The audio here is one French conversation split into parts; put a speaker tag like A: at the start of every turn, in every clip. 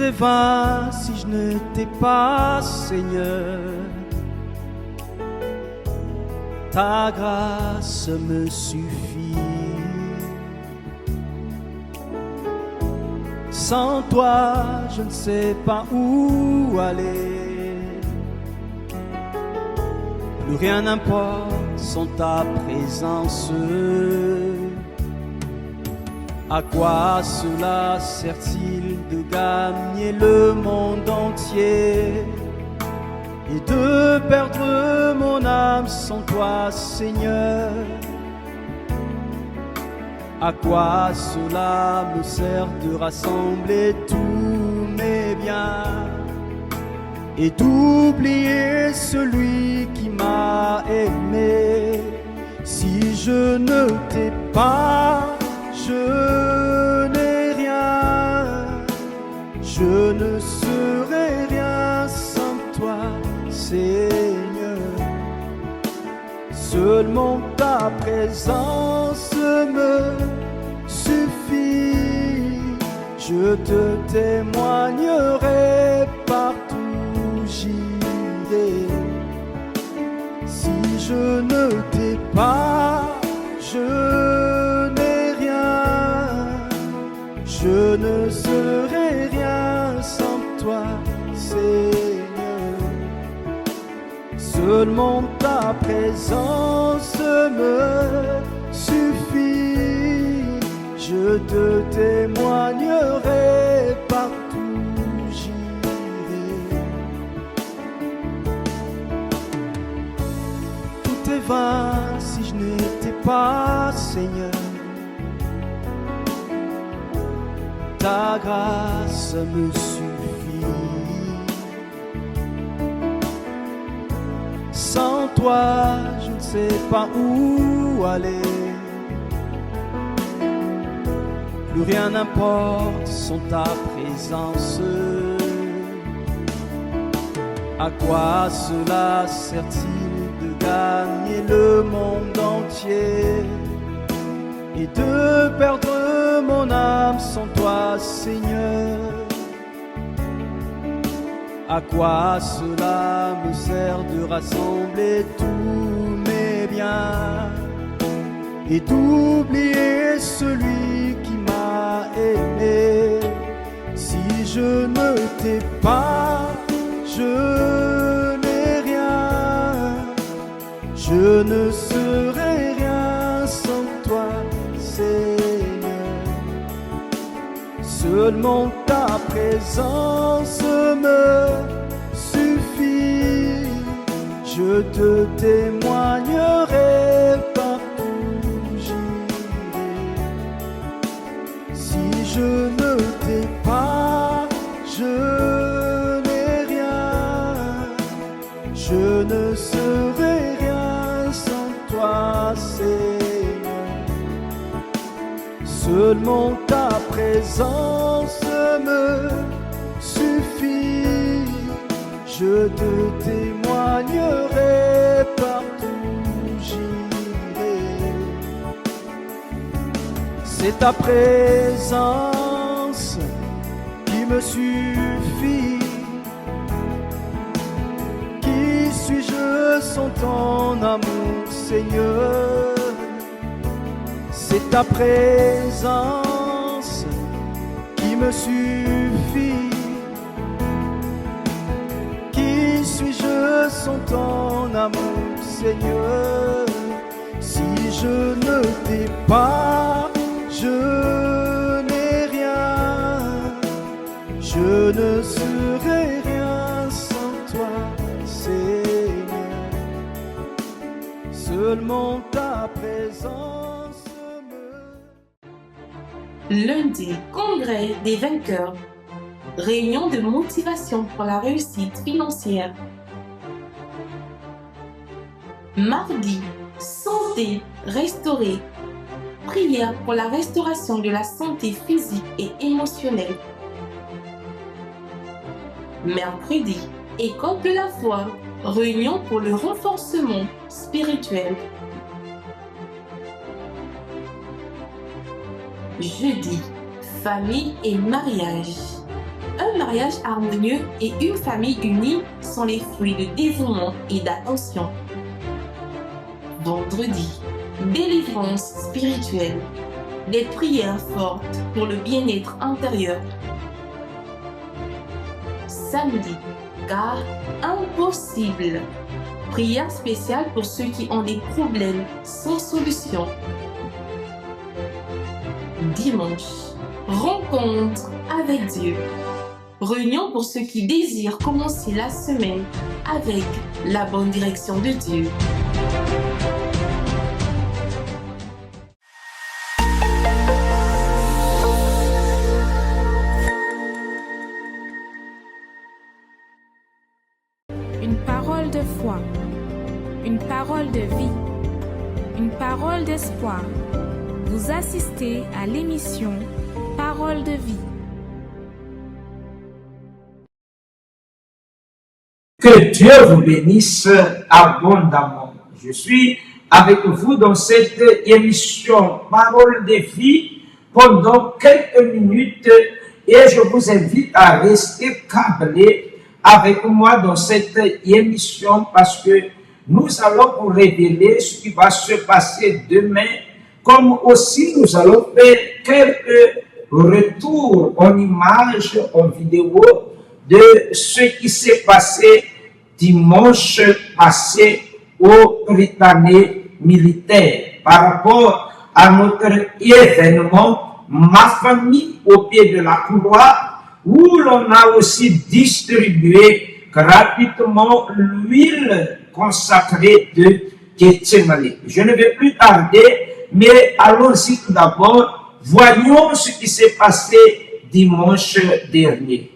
A: Tout est vain si je ne t'ai pas, Seigneur. Ta grâce me suffit. Sans toi, je ne sais pas où aller. Plus rien n'importe sans ta présence. À quoi cela sert-il de gagner le monde entier et de perdre mon âme sans toi, Seigneur? À quoi cela me sert de rassembler tous mes biens et d'oublier celui qui m'a aimé? Si je ne t'ai pas, je n'ai rien, je ne serai rien sans toi, Seigneur. Seulement ta présence me suffit. Je te témoignerai partout où j'irai. Si je ne t'ai pas, je n'ai rien, je ne serai rien sans toi, Seigneur. Seulement ta présence me suffit. Je te témoignerai partout où j'irai. Tout est vain si je n'étais pas, Seigneur. Ta grâce me suffit. Sans toi, je ne sais pas où aller. Plus rien n'importe sans ta présence. À quoi cela sert-il de gagner le monde entier et de perdre mon âme sans toi, Seigneur? À quoi cela me sert de rassembler tous mes biens et d'oublier celui qui m'a aimé? Si je ne t'ai pas, je n'ai rien, je ne serai rien sans toi, Seigneur. Seulement ta présence me suffit. Je te témoignerai partout où j'irai. Si je ne t'ai pas, je n'ai rien, je ne serai rien sans toi, Seigneur. Seulement ta présence me suffit. Je te témoignerai partout où j'irai. C'est ta présence qui me suffit. Qui suis-je sans ton amour, Seigneur? C'est ta présence qui me suffit. Qui suis-je sans ton amour, Seigneur? Si je ne t'ai pas, je n'ai rien, je ne serai rien sans toi, Seigneur. Seulement ta présence me...
B: Lundi, congrès des vainqueurs. Réunion de motivation pour la réussite financière. Mardi, santé restaurée. Prière pour la restauration de la santé physique et émotionnelle. Mercredi, école de la foi. Réunion pour le renforcement spirituel. Jeudi, famille et mariage. Un mariage harmonieux et une famille unie sont les fruits de dévouement et d'attention. Vendredi, délivrance spirituelle. Des prières fortes pour le bien-être intérieur. Samedi, car impossible. Prière spéciale pour ceux qui ont des problèmes sans solution. Dimanche, rencontre avec Dieu. Réunion pour ceux qui désirent commencer la semaine avec la bonne direction de Dieu.
C: Une parole de foi, une parole de vie, une parole d'espoir. Vous assistez à l'émission Parole de vie.
D: Que Dieu vous bénisse abondamment. Je suis avec vous dans cette émission Parole de vie pendant quelques minutes et je vous invite à rester câblés avec moi dans cette émission parce que nous allons vous révéler ce qui va se passer demain, comme aussi nous allons faire quelques retours en images, en vidéo de ce qui s'est passé dimanche passé au Britannique militaire par rapport à notre événement Ma famille au pied de la croix, où l'on a aussi distribué gratuitement l'huile consacrée de Gethsemane. Je ne vais plus tarder, mais allons-y tout d'abord. Voyons ce qui s'est passé dimanche dernier.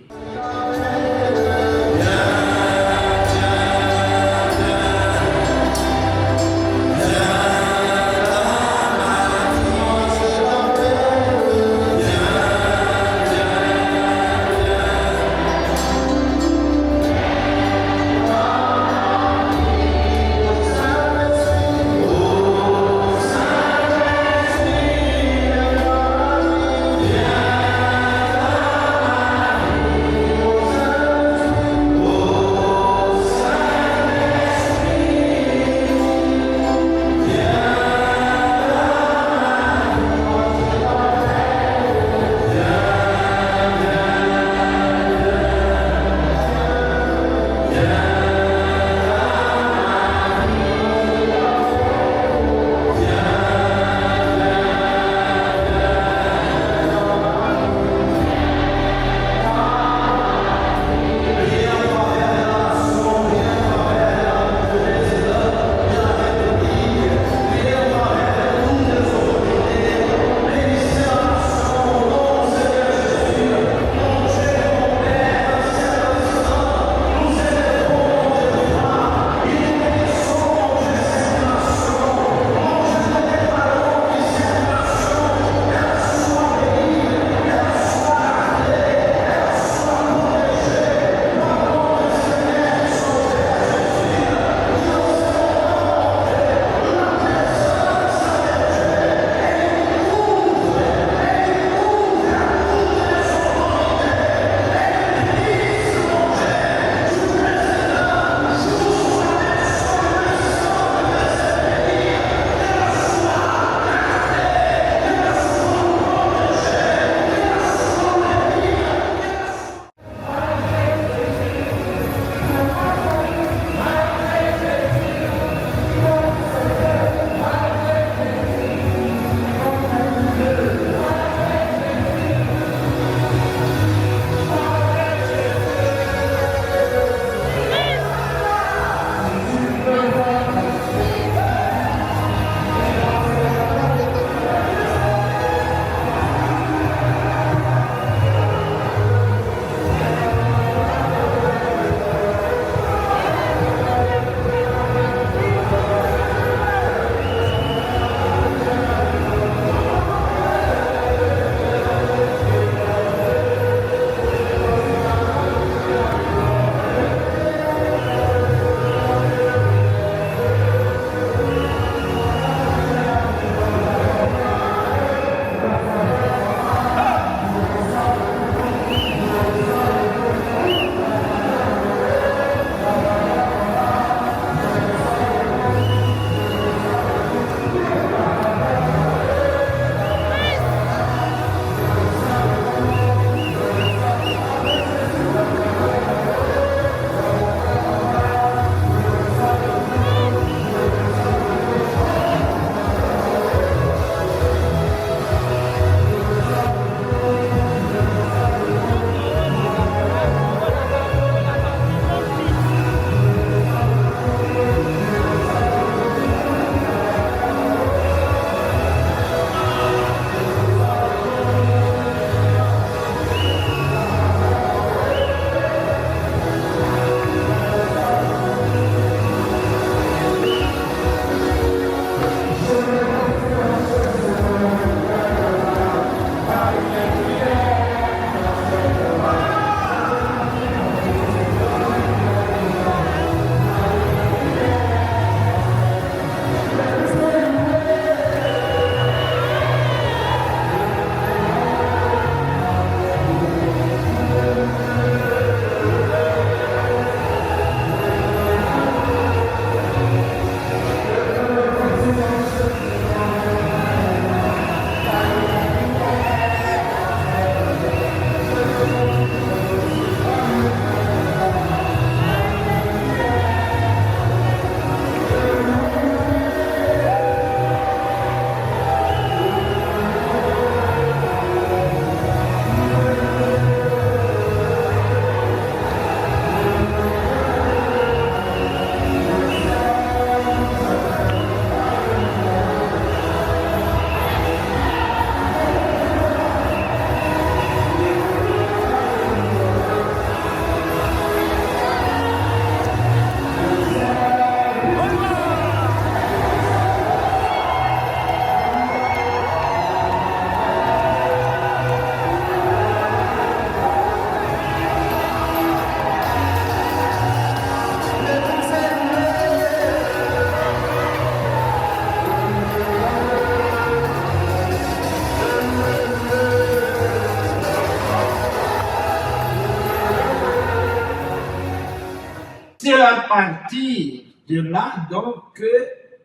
D: partir de là, donc,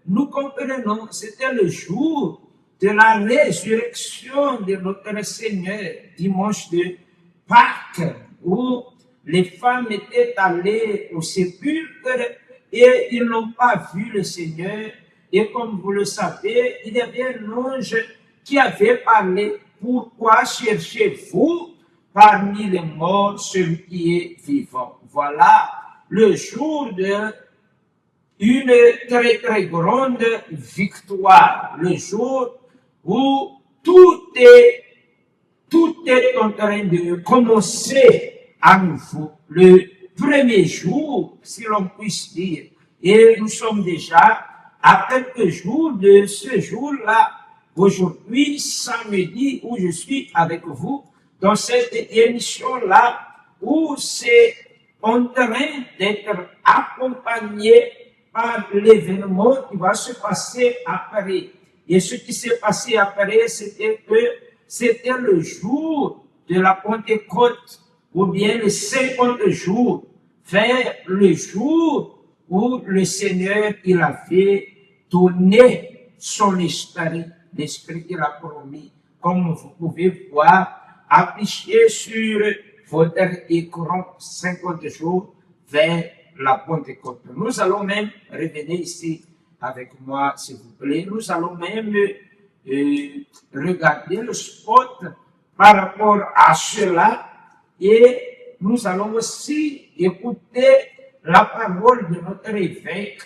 D: nous comprenons, c'était le jour de la résurrection de notre Seigneur, dimanche de Pâques, où les femmes étaient allées au sépulcre et ils n'ont pas vu le Seigneur. Et comme vous le savez, il y avait un ange qui avait parlé, pourquoi cherchez-vous parmi les morts celui qui est vivant? Voilà le jour de une très très grande victoire, le jour où tout est en train de commencer à nouveau, le premier jour, si l'on puisse dire. Et nous sommes déjà à quelques jours de ce jour-là, aujourd'hui, samedi, où je suis avec vous dans cette émission-là, où c'est en train d'être accompagné par l'événement qui va se passer après. Et ce qui s'est passé après, c'était le jour de la Pentecôte, ou bien les 50 jours, vers le jour où le Seigneur, il a fait donner son esprit, l'esprit qu'il a promis, comme vous pouvez voir, affiché sur votre écran 50 jours vers la Pentecôte. Nous allons même revenir ici avec moi, s'il vous plaît. Nous allons même regarder le spot par rapport à cela et nous allons aussi écouter la parole de notre évêque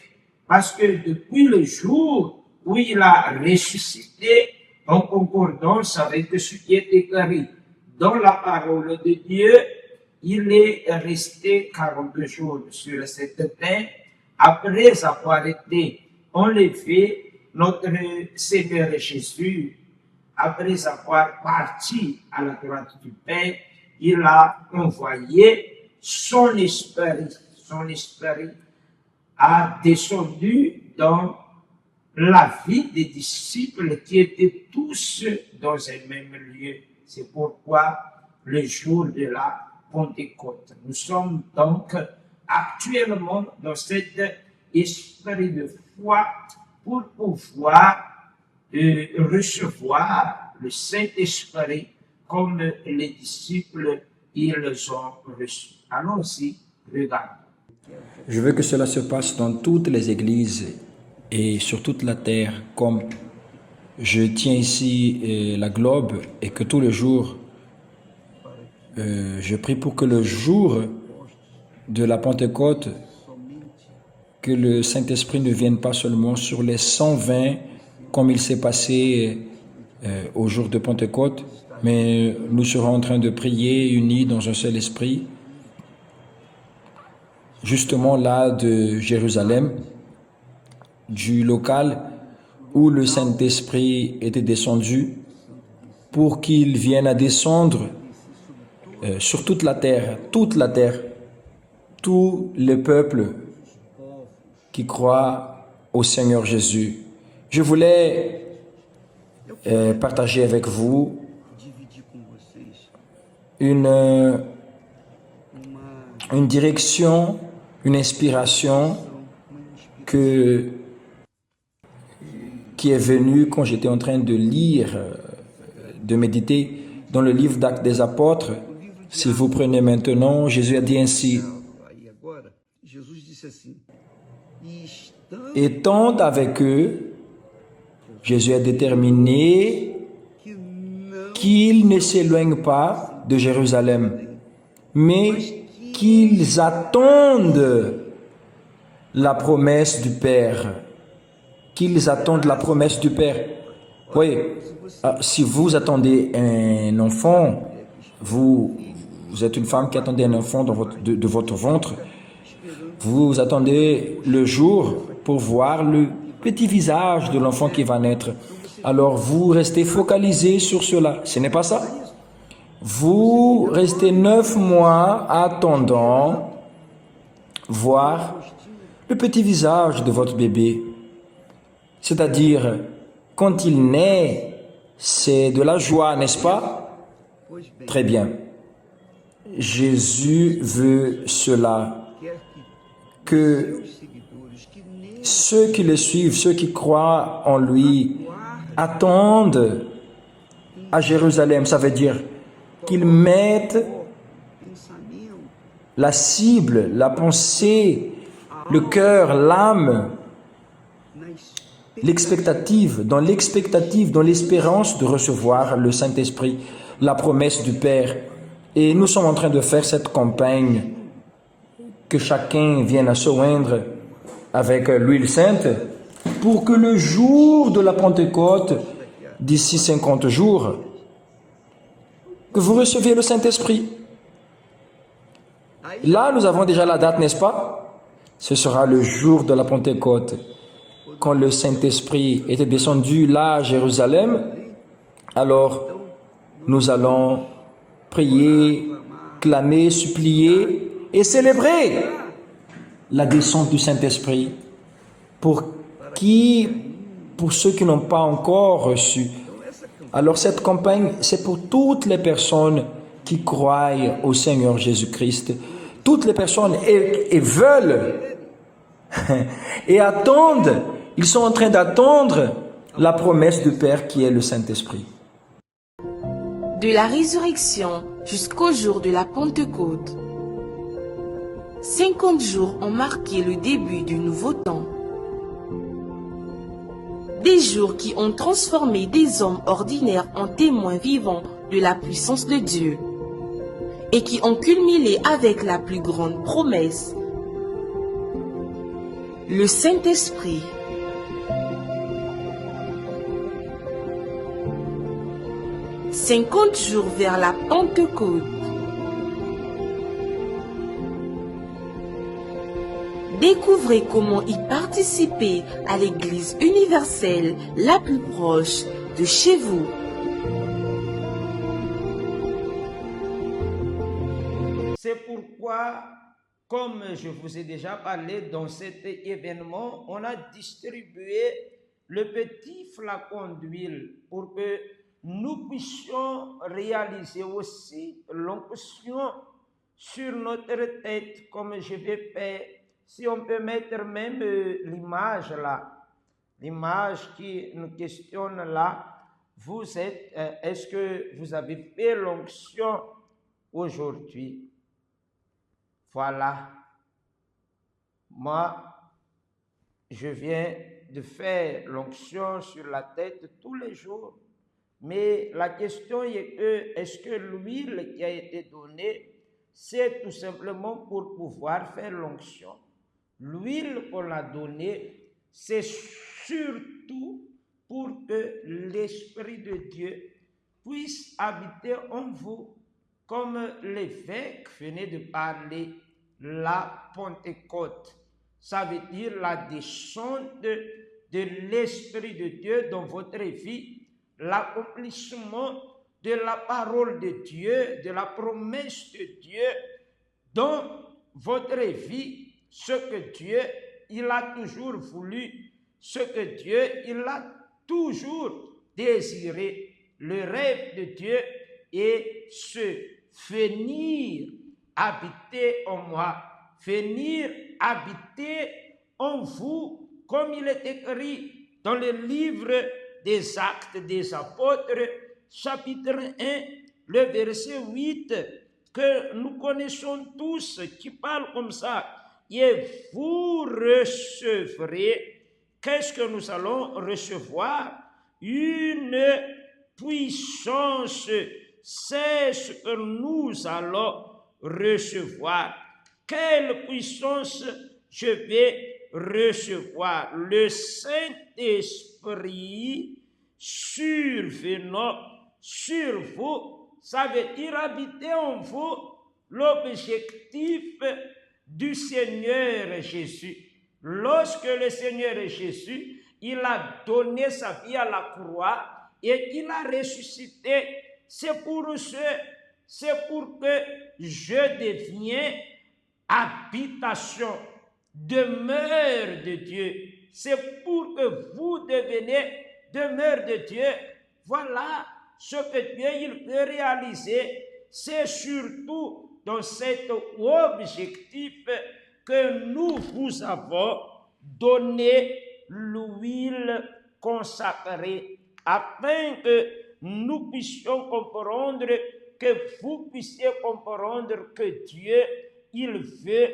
D: parce que depuis le jour où il a ressuscité en concordance avec ce qui est écrit dans la parole de Dieu, il est resté 40 jours sur cette terre après avoir été enlevé notre Seigneur Jésus, après avoir parti à la droite du Père, il a envoyé son esprit a descendu dans la vie des disciples qui étaient tous dans un même lieu. C'est pourquoi le jour de la Pentecôte. Nous sommes donc actuellement dans cet esprit de foi pour pouvoir recevoir le Saint-Esprit comme les disciples ils ont reçu. Allons-y, regardons.
E: Je veux que cela se passe dans toutes les églises et sur toute la terre, comme je tiens ici la globe et que tous les jours, je prie pour que le jour de la Pentecôte, que le Saint-Esprit ne vienne pas seulement sur les 120 comme il s'est passé au jour de Pentecôte, mais nous serons en train de prier unis dans un seul esprit, justement là de Jérusalem, du local où le Saint-Esprit était descendu, pour qu'il vienne à descendre sur toute la terre, tous les peuples qui croient au Seigneur Jésus. Je voulais partager avec vous une direction, une inspiration qui est venue quand j'étais en train de lire, de méditer dans le livre d'Actes des Apôtres. Si vous prenez maintenant, Jésus a dit ainsi: étant avec eux, Jésus a déterminé qu'ils ne s'éloignent pas de Jérusalem, mais qu'ils attendent la promesse du Père. Qu'ils attendent la promesse du Père. Oui, si vous attendez un enfant, vous êtes une femme qui attendait un enfant de votre ventre, vous attendez le jour pour voir le petit visage de l'enfant qui va naître. Alors vous restez focalisé sur cela. Ce n'est pas ça. Vous restez 9 mois attendant voir le petit visage de votre bébé. C'est-à-dire, quand il naît, c'est de la joie, n'est-ce pas? Très bien. Jésus veut cela, que ceux qui le suivent, ceux qui croient en lui, attendent à Jérusalem. Ça veut dire qu'ils mettent la cible, la pensée, le cœur, l'âme, l'expectative, dans l'espérance de recevoir le Saint-Esprit, la promesse du Père. Et nous sommes en train de faire cette campagne, que chacun vienne à se joindre avec l'huile sainte, pour que le jour de la Pentecôte, d'ici 50 jours, que vous receviez le Saint-Esprit. Là, nous avons déjà la date, n'est-ce pas? Ce sera le jour de la Pentecôte, quand le Saint-Esprit était descendu là à Jérusalem. Alors, nous allons prier, clamer, supplier et célébrer la descente du Saint-Esprit pour ceux qui n'ont pas encore reçu. Alors cette campagne, c'est pour toutes les personnes qui croient au Seigneur Jésus-Christ, toutes les personnes et veulent et attendent, ils sont en train d'attendre la promesse du Père qui est le Saint-Esprit.
B: De la résurrection jusqu'au jour de la Pentecôte, 50 jours ont marqué le début du nouveau temps. Des jours qui ont transformé des hommes ordinaires en témoins vivants de la puissance de Dieu et qui ont culminé avec la plus grande promesse, le Saint-Esprit. « 50 jours vers la Pentecôte. Découvrez comment y participer à l'Église universelle la plus proche de chez vous.
D: C'est pourquoi, comme je vous ai déjà parlé dans cet événement, on a distribué le petit flacon d'huile pour que nous puissions réaliser aussi l'onction sur notre tête, comme je vais faire. Si on peut mettre même l'image là, l'image qui nous questionne là, vous êtes, est-ce que vous avez fait l'onction aujourd'hui? Voilà. Moi, je viens de faire l'onction sur la tête tous les jours. Mais la question est que, est-ce que l'huile qui a été donnée, c'est tout simplement pour pouvoir faire l'onction? L'huile qu'on a donnée, c'est surtout pour que l'Esprit de Dieu puisse habiter en vous. Comme l'évêque venait de parler, la Pentecôte, ça veut dire la descente de l'Esprit de Dieu dans votre vie, l'accomplissement de la parole de Dieu, de la promesse de Dieu dans votre vie, ce que Dieu, il a toujours voulu, ce que Dieu, il a toujours désiré. Le rêve de Dieu est venir habiter en moi, venir habiter en vous, comme il est écrit dans le livre des Actes des Apôtres, chapitre 1, le verset 8, que nous connaissons tous, qui parle comme ça. Et vous recevrez, qu'est-ce que nous allons recevoir? Une puissance, c'est ce que nous allons recevoir. Quelle puissance je vais recevoir? Le Saint-Esprit survenant sur vous, ça veut dire habiter en vous. L'objectif du Seigneur Jésus. Lorsque le Seigneur Jésus, il a donné sa vie à la croix et il a ressuscité, c'est pour que je devienne habitation, demeure de Dieu. C'est pour que vous deveniez demeure de Dieu. Voilà ce que Dieu il peut réaliser. C'est surtout dans cet objectif que nous vous avons donné l'huile consacrée, afin que nous puissions comprendre, que vous puissiez comprendre que Dieu, il veut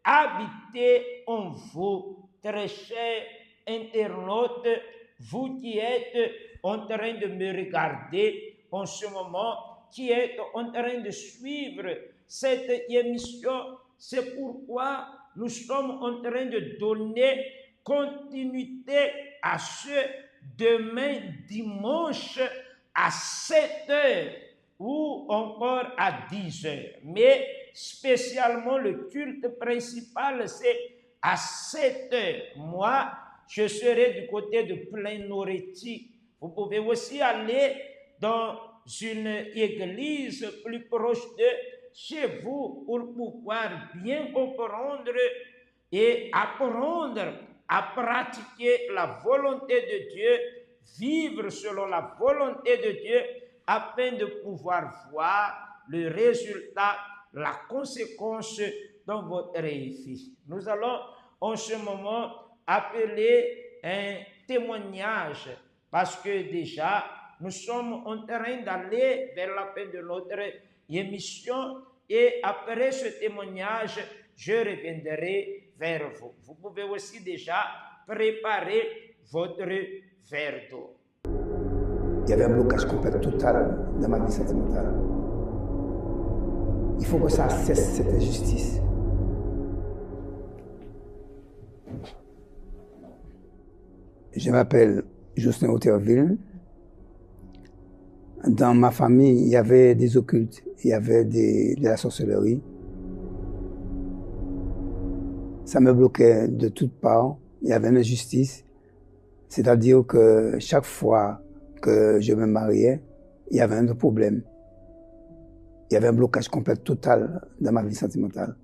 D: habiter en vous. Très chers internautes, vous qui êtes en train de me regarder en ce moment, qui êtes en train de suivre cette émission, c'est pourquoi nous sommes en train de donner continuité à ce demain dimanche à 7 heures ou encore à 10 heures. Mais spécialement le culte principal, c'est à 7 heures. Moi, je serai du côté de Plein-Noretti. Vous pouvez aussi aller dans une église plus proche de chez vous pour pouvoir bien comprendre et apprendre à pratiquer la volonté de Dieu, vivre selon la volonté de Dieu, afin de pouvoir voir le résultat, la conséquence dans votre vie. Nous allons en ce moment appeler un témoignage, parce que déjà, nous sommes en train d'aller vers la fin de notre émission, et après ce témoignage, je reviendrai vers vous. Vous pouvez aussi déjà préparer votre verre d'eau.
F: Il y avait un blocage complet total dans ma vie sentimentale. Il faut que ça cesse, cette injustice. Je m'appelle Jocelyn Auterville. Dans ma famille, il y avait des occultes, il y avait de la sorcellerie. Ça me bloquait de toutes parts. Il y avait une injustice. C'est-à-dire que chaque fois que je me mariais, il y avait un problème. Il y avait un blocage complet total dans ma vie sentimentale.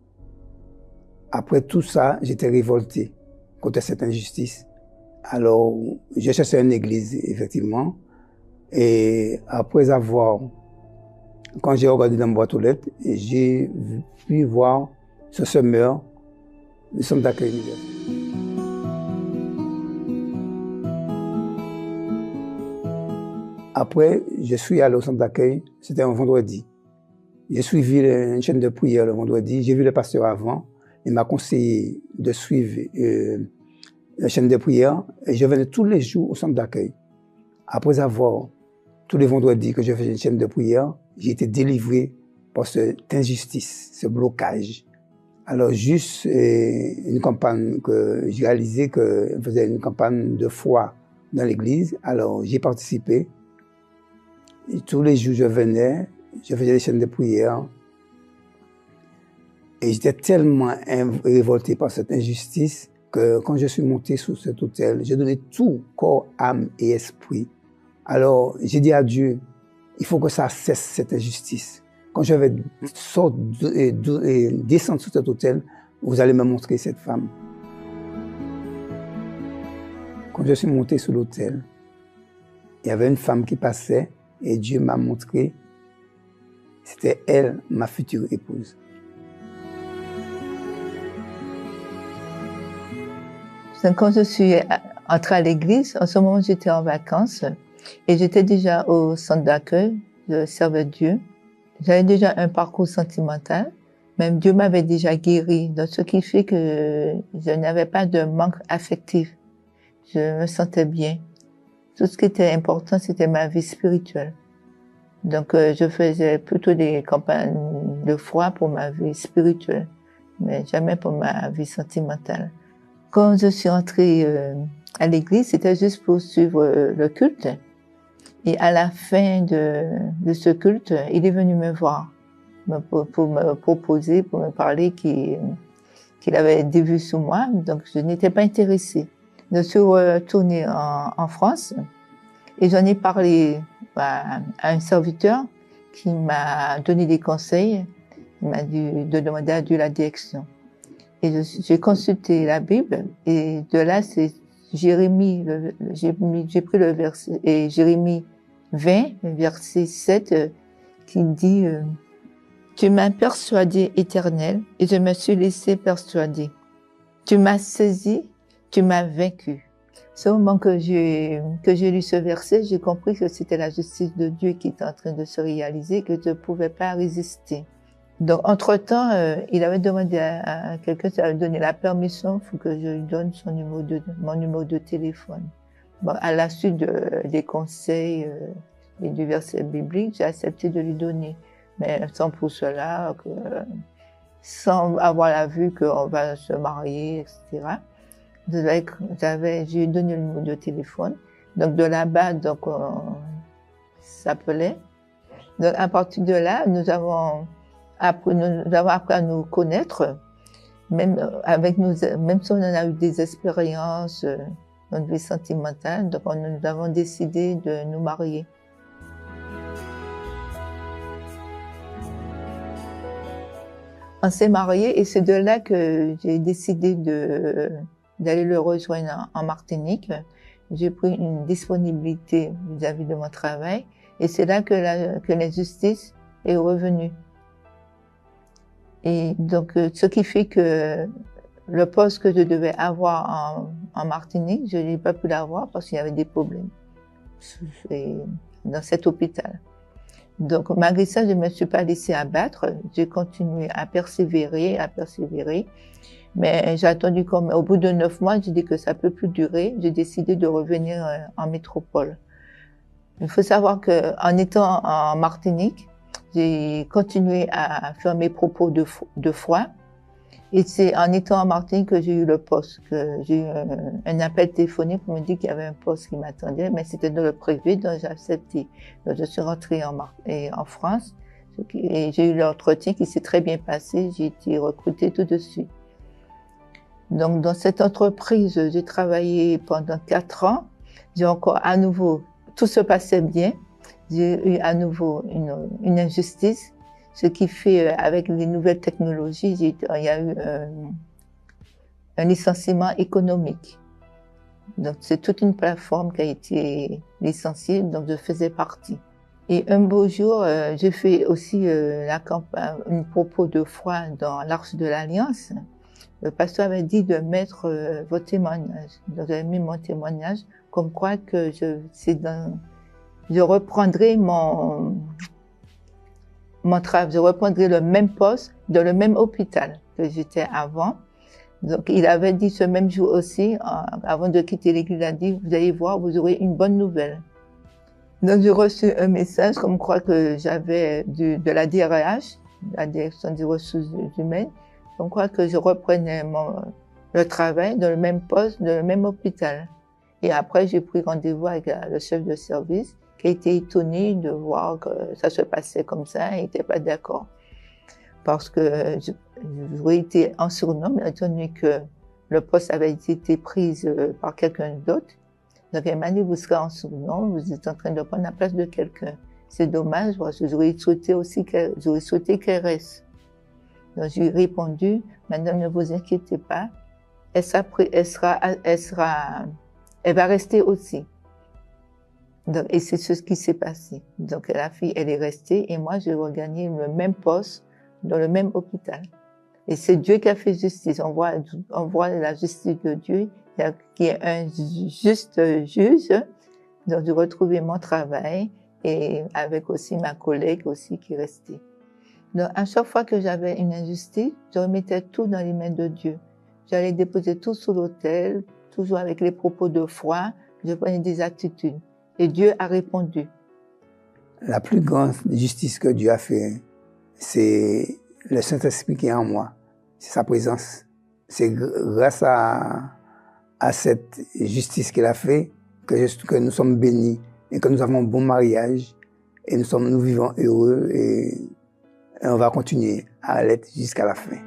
F: Après tout ça, j'étais révolté contre cette injustice. Alors, j'ai cherché une église, effectivement. Et après avoir, quand j'ai regardé dans ma boîte aux lettres, j'ai pu voir ce semeur, le centre d'accueil universel. Après, je suis allé au centre d'accueil, c'était un vendredi. J'ai suivi une chaîne de prière le vendredi, j'ai vu le pasteur avant, il m'a conseillé de suivre la chaîne de prière, et je venais tous les jours au centre d'accueil. Après avoir, tous les vendredis que je faisais une chaîne de prière, j'ai été délivré par cette injustice, ce blocage. Alors juste une campagne que j'ai réalisé que faisait une campagne de foi dans l'église, alors j'ai participé. Et tous les jours je venais, je faisais des chaînes de prière. Et j'étais tellement révolté par cette injustice que quand je suis monté sur cet autel, j'ai donné tout, corps, âme et esprit. Alors, j'ai dit à Dieu, il faut que ça cesse, cette injustice. Quand je vais descendre sur cet autel, vous allez me montrer cette femme. Quand je suis monté sur l'autel, il y avait une femme qui passait et Dieu m'a montré, c'était elle, ma future épouse.
G: Quand je suis entrée à l'église, en ce moment j'étais en vacances et j'étais déjà au centre d'accueil, je servais Dieu. J'avais déjà un parcours sentimental, même Dieu m'avait déjà guéri, donc ce qui fait que je n'avais pas de manque affectif. Je me sentais bien. Tout ce qui était important, c'était ma vie spirituelle. Donc je faisais plutôt des campagnes de foi pour ma vie spirituelle, mais jamais pour ma vie sentimentale. Quand je suis entrée à l'église, c'était juste pour suivre le culte. Et à la fin de ce culte, il est venu me voir pour me proposer, pour me parler qu'il avait des vues sur moi. Donc, je n'étais pas intéressée. Je suis retournée en France et j'en ai parlé à un serviteur qui m'a donné des conseils. Il m'a dit de demander à Dieu la direction. Et j'ai consulté la Bible et de là, c'est Jérémie, j'ai pris le verset, et Jérémie 20, verset 7, qui dit Tu m'as persuadé, Éternel, et je me suis laissé persuader. Tu m'as saisi, tu m'as vaincu. C'est au moment que j'ai lu ce verset, j'ai compris que c'était la justice de Dieu qui était en train de se réaliser, que je ne pouvais pas résister. Donc, entre-temps, il avait demandé à quelqu'un, ça avait donné la permission, il faut que je lui donne mon numéro de téléphone. Bon, à la suite des conseils et du verset biblique, j'ai accepté de lui donner. Mais sans pour cela, sans avoir la vue qu'on va se marier, etc. J'ai donné le numéro de téléphone. Donc, de là-bas, donc, on s'appelait. Donc, à partir de là, nous avons appris à nous connaître, même si on a eu des expériences dans notre vie sentimentale, donc nous avons décidé de nous marier. On s'est mariés et c'est de là que j'ai décidé d'aller le rejoindre en Martinique. J'ai pris une disponibilité vis-à-vis de mon travail et c'est là que l'injustice est revenue. Et donc, ce qui fait que le poste que je devais avoir en Martinique, je n'ai pas pu l'avoir parce qu'il y avait des problèmes dans cet hôpital. Donc, malgré ça, je ne me suis pas laissée abattre. J'ai continué à persévérer. Mais j'ai attendu au bout de 9 mois, j'ai dit que ça peut plus durer. J'ai décidé de revenir en métropole. Il faut savoir qu'en étant en Martinique, j'ai continué à faire mes propos de foi. Et c'est en étant en Martinique que j'ai eu le poste, que j'ai eu un appel téléphonique pour me dire qu'il y avait un poste qui m'attendait, mais c'était dans le privé, donc j'ai accepté. Donc je suis rentrée en France et j'ai eu l'entretien qui s'est très bien passé. J'ai été recrutée tout de suite. Donc dans cette entreprise, j'ai travaillé pendant 4 ans. J'ai encore à nouveau, tout se passait bien. J'ai eu à nouveau une injustice. Ce qui fait, avec les nouvelles technologies, il y a eu un licenciement économique. Donc, c'est toute une plateforme qui a été licenciée, donc je faisais partie. Et un beau jour, j'ai fait aussi une propos de foi dans l'Arche de l'Alliance. Le pasteur avait dit de mettre vos témoignages. Donc, j'avais mis mon témoignage, comme quoi que je reprendrai mon travail, je reprendrai le même poste dans le même hôpital que j'étais avant. Donc, il avait dit ce même jour aussi, avant de quitter l'église, il a dit, vous allez voir, vous aurez une bonne nouvelle. Donc, j'ai reçu un message comme quoi que j'avais de la DRH, la Direction des ressources humaines, comme quoi que je reprenais le travail dans le même poste, dans le même hôpital. Et après, j'ai pris rendez-vous avec le chef de service, qui a été étonné de voir que ça se passait comme ça, il n'était pas d'accord. Parce que j'aurais été en surnom, étant donné que le poste avait été pris par quelqu'un d'autre. Donc elle m'a dit, vous serez en surnom, vous êtes en train de prendre la place de quelqu'un. C'est dommage, parce que j'aurais souhaité qu'elle reste. Donc j'ai répondu, madame, ne vous inquiétez pas, elle va rester aussi. Donc, et c'est ce qui s'est passé. Donc, la fille, elle est restée et moi, j'ai regagné le même poste dans le même hôpital. Et c'est Dieu qui a fait justice. On voit la justice de Dieu, qui est un juste juge. Donc, j'ai retrouvé mon travail et avec aussi ma collègue aussi qui restait. Donc, à chaque fois que j'avais une injustice, je remettais tout dans les mains de Dieu. J'allais déposer tout sous l'autel, toujours avec les propos de foi. Je prenais des attitudes. Et Dieu a répondu.
F: La plus grande justice que Dieu a fait, c'est le Saint-Esprit qui est en moi. C'est sa présence. C'est grâce à cette justice qu'il a fait que nous sommes bénis et que nous avons un bon mariage et nous vivons heureux et on va continuer à l'être jusqu'à la fin.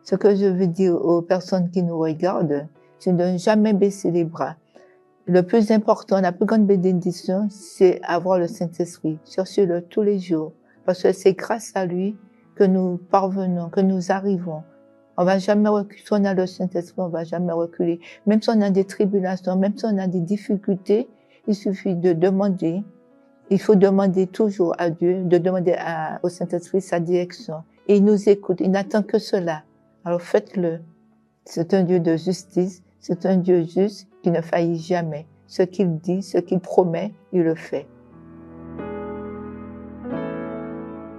G: Ce que je veux dire aux personnes qui nous regardent, c'est de ne jamais baisser les bras. Le plus important, la plus grande bénédiction, c'est avoir le Saint-Esprit. Cherchez-le tous les jours. Parce que c'est grâce à lui que nous parvenons, que nous arrivons. On va jamais reculer. Si on a le Saint-Esprit, on va jamais reculer. Même si on a des tribulations, même si on a des difficultés, il suffit de demander Il faut demander toujours à Dieu, de demander au Saint-Esprit sa direction. Et il nous écoute, il n'attend que cela. Alors faites-le. C'est un Dieu de justice, c'est un Dieu juste qui ne faillit jamais. Ce qu'il dit, ce qu'il promet, il le fait.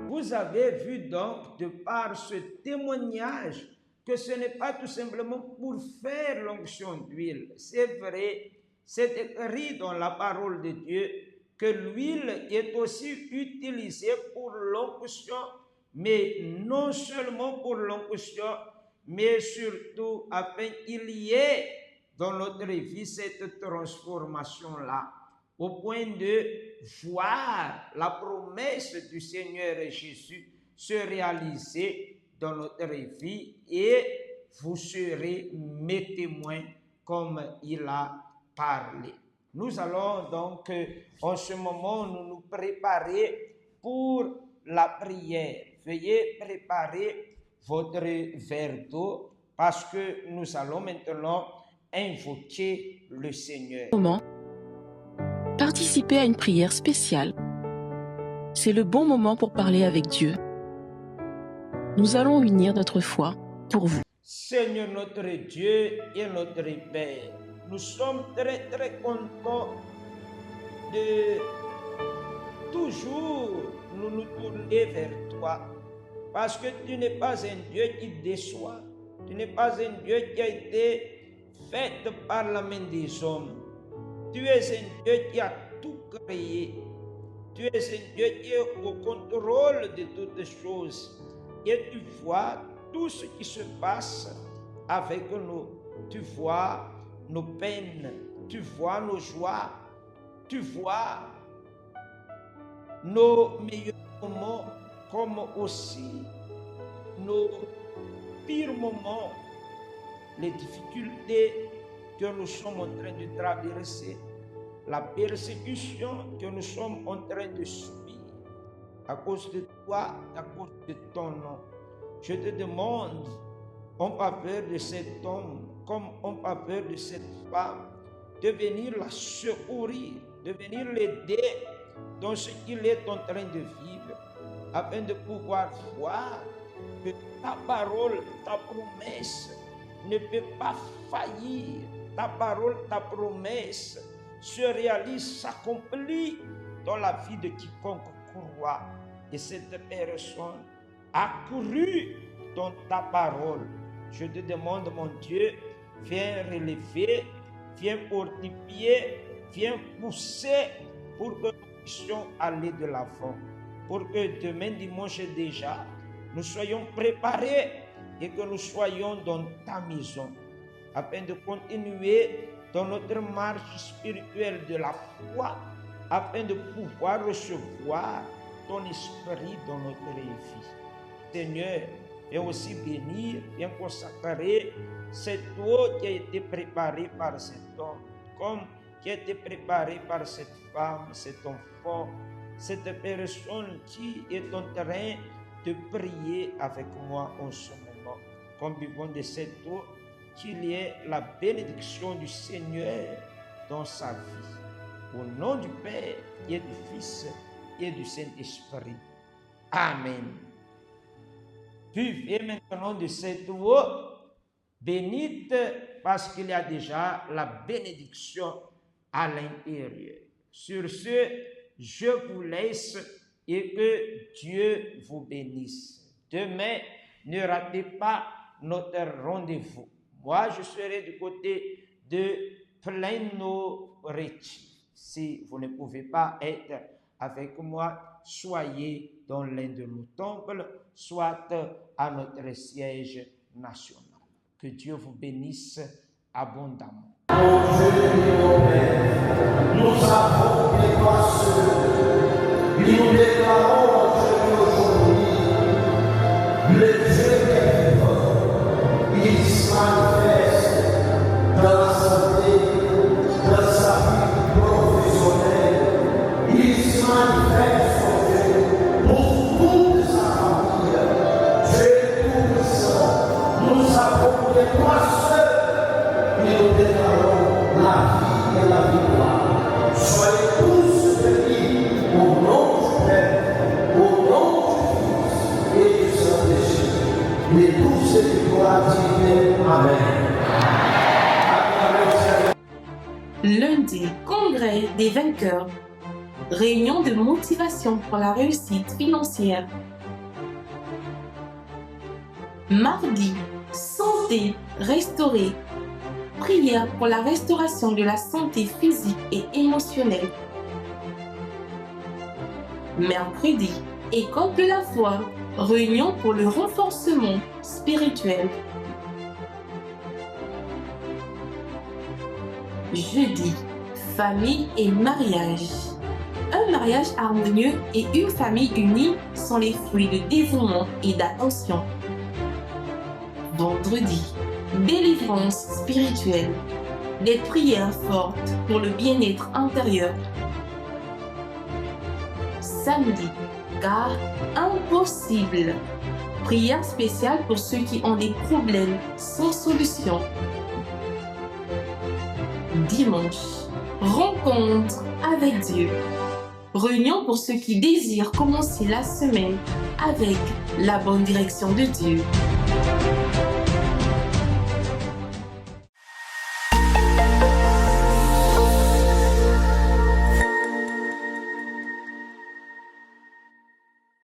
D: Vous avez vu donc, de par ce témoignage, que ce n'est pas tout simplement pour faire l'onction d'huile. C'est vrai, c'est écrit dans la parole de Dieu que l'huile est aussi utilisée pour l'onction, mais non seulement pour l'onction, mais surtout afin qu'il y ait dans notre vie cette transformation-là, au point de voir la promesse du Seigneur Jésus se réaliser dans notre vie, et vous serez mes témoins comme il a parlé. Nous allons donc en ce moment nous préparer pour la prière. Veuillez préparer votre verre d'eau parce que nous allons maintenant invoquer le Seigneur.
H: Participer à une prière spéciale. C'est le bon moment pour parler avec Dieu. Nous allons unir notre foi pour vous.
D: Seigneur notre Dieu et notre Père, nous sommes très très contents de toujours nous tourner vers toi, parce que tu n'es pas un Dieu qui déçoit, tu n'es pas un Dieu qui a été fait par la main des hommes. Tu es un Dieu qui a tout créé. Tu es un Dieu qui est au contrôle de toutes choses. Et tu vois tout ce qui se passe avec nous. Tu vois nos peines, tu vois nos joies, tu vois nos meilleurs moments comme aussi nos pires moments, les difficultés que nous sommes en train de traverser, la persécution que nous sommes en train de subir à cause de toi, à cause de ton nom. Je te demande, en faveur de cet homme, comme en faveur de cette femme, de venir la secourir, de venir l'aider dans ce qu'il est en train de vivre, afin de pouvoir voir que ta parole, ta promesse ne peut pas faillir. Ta parole, ta promesse se réalise, s'accomplit dans la vie de quiconque croit. Et cette personne a cru dans ta parole. Je te demande, mon Dieu, viens relever, viens fortifier, viens pousser pour que nous puissions aller de l'avant. Pour que demain dimanche déjà, nous soyons préparés et que nous soyons dans ta maison, afin de continuer dans notre marche spirituelle de la foi, afin de pouvoir recevoir ton esprit dans notre vie. Seigneur, viens aussi bénir, viens consacrer cette eau qui a été préparée par cet homme, comme qui a été préparée par cette femme, cet enfant, cette personne qui est en train de prier avec moi en ce moment. Comme vivons de cette eau, qu'il y ait la bénédiction du Seigneur dans sa vie. Au nom du Père et du Fils et du Saint-Esprit. Amen. Buvez maintenant de cette eau bénite parce qu'il y a déjà la bénédiction à l'intérieur. Sur ce, je vous laisse et que Dieu vous bénisse. Demain, ne ratez pas notre rendez-vous. Moi, je serai du côté de Plano-Ricci. Si vous ne pouvez pas être avec moi, soyez dans l'un de nos temples, soit à notre siège national. Que Dieu vous bénisse abondamment.
I: Nous avons des grâces, nous déclarons aujourd'hui le Dieu des vivants. Il se manifeste dans la santé, dans sa vie professionnelle. Il se manifeste pour toute sa famille. Dieu est tout puissant. Nous avons des grâces et nous déclarons la vie et la victoire. Soyez tous bénis.
B: Samedi, congrès des vainqueurs. Réunion de motivation pour la réussite financière. Mardi, santé restaurée. Prière pour la restauration de la santé physique et émotionnelle. Mercredi, école de la foi. Réunion pour le renforcement spirituel. Jeudi, famille et mariage. Un mariage harmonieux et une famille unie sont les fruits de dévouement et d'attention. Vendredi, délivrance spirituelle. Des prières fortes pour le bien-être intérieur. Samedi, car impossible. Prière spéciale pour ceux qui ont des problèmes sans solution. Dimanche, rencontre avec Dieu. Réunion pour ceux qui désirent commencer la semaine avec la bonne direction de Dieu.